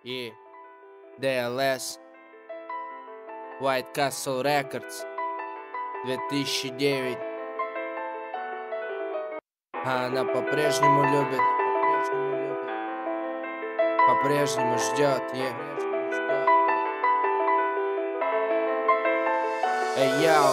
И DLS, White Castle Records, 2009. А она по-прежнему любит, по-прежнему ждет, Эй, яу.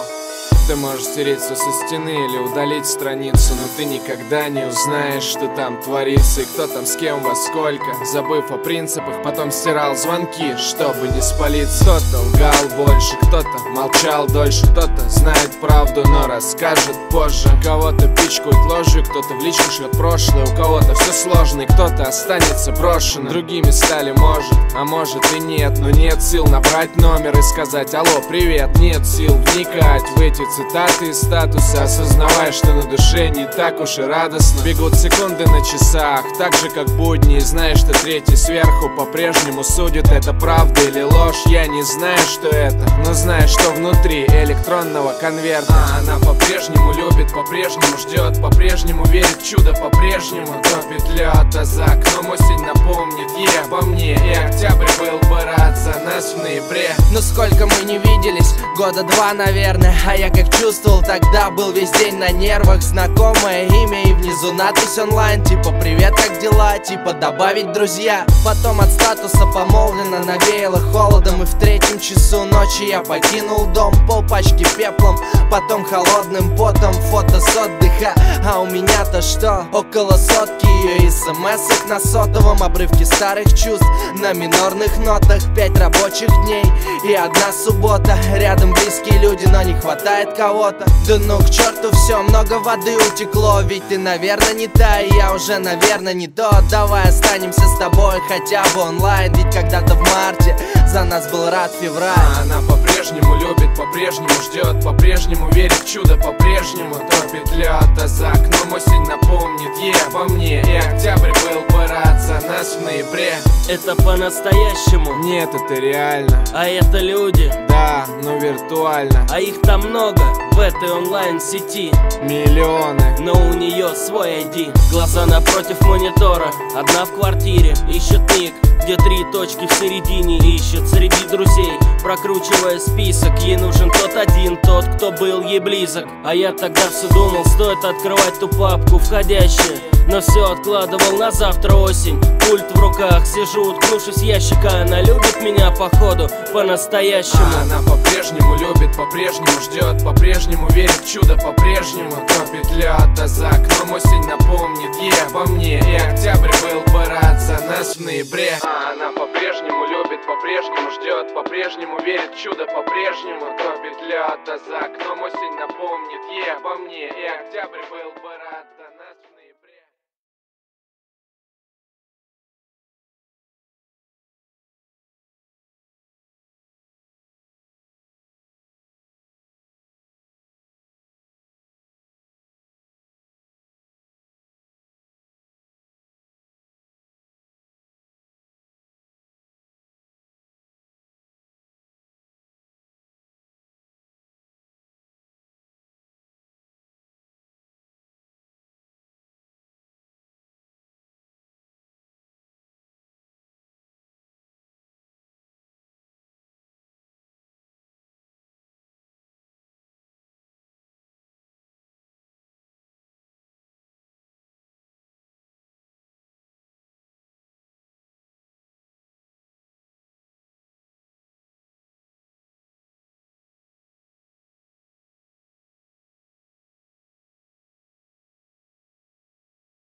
Ты можешь стереть все со стены или удалить страницу, но ты никогда не узнаешь, что там творится и кто там с кем во сколько. Забыв о принципах, потом стирал звонки, чтобы не спалиться. Кто-то лгал больше, кто-то молчал дольше, кто-то знает правду, но расскажет позже. Кого-то пичкают ложью, кто-то в личку шлет прошлое. У кого-то все сложно и кто-то останется брошенным. Другими стали может, а может и нет. Но нет сил набрать номер и сказать: алло, привет. Нет сил вникать в эти цитаты из статуса, осознавая, что на душе не так уж и радостно. Бегут секунды на часах, так же как будни, и знаешь, что третий сверху по-прежнему судит, это правда или ложь. Я не знаю, что это, но знаю, что внутри электронного конверта. Она по-прежнему любит, по-прежнему ждет, по-прежнему верит в чудо, по-прежнему топит лед, а за окном осень напомнит ей обо мне. И октябрь был бы рад за нас в ноябре. Ну сколько мы не виделись, года два, наверное. А я как чувствовал тогда, был весь день на нервах. Знакомое имя и внизу надпись онлайн, типа привет, как дела, типа добавить друзья. Потом от статуса помолвлено навеяло холодом, и в третьем часу ночи я покинул дом. Полпачки пеплом, потом холодным потом, фото с отдыха. А у меня-то что? Около сотки ее смс-ок на сотовом, обрывки старых чувств на минорных нотах. 5 рабочих дней и одна суббота. Рядом близкие люди, но не хватает кого-то. Да ну к черту все, много воды утекло. Ведь ты, наверное, не та, и я уже, наверное, не тот. Давай останемся с тобой хотя бы онлайн. Ведь когда-то в марте за нас был рад февраль. Она по-прежнему любит, по-прежнему ждет, по-прежнему верит в чудо, по-прежнему топит лед, а за окном осень напомнит ей обо мне. И октябрь был бы рад за нас в ноябре. Это по-настоящему? Нет, это реально. А это люди? Да, но виртуально. А их там много в этой онлайн-сети. Миллионы. Но у нее свой ID. Глаза напротив монитора, одна в квартире. Ищет ник, где 3 точки в середине. Ищет среди друзей, прокручивая список. Ей нужен тот один, тот, кто был ей близок. А я тогда все думал, стоит открывать ту папку входящую, но все откладывал на завтра осень. Пульт в руках, сижу, уткнувшись в ящика. Она любит меня походу по-настоящему. Она по-прежнему любит, по-прежнему ждет, по-прежнему верит в чудо, по-прежнему топит лед, а за окном осень напомнит ей обо мне. И октябрь был бы рад за нас в ноябре. Она по-прежнему любит, по-прежнему ждет, по-прежнему верит в чудо, по-прежнему топит лед, а за окном осень напомнит ей обо мне. И октябрь был бы рад.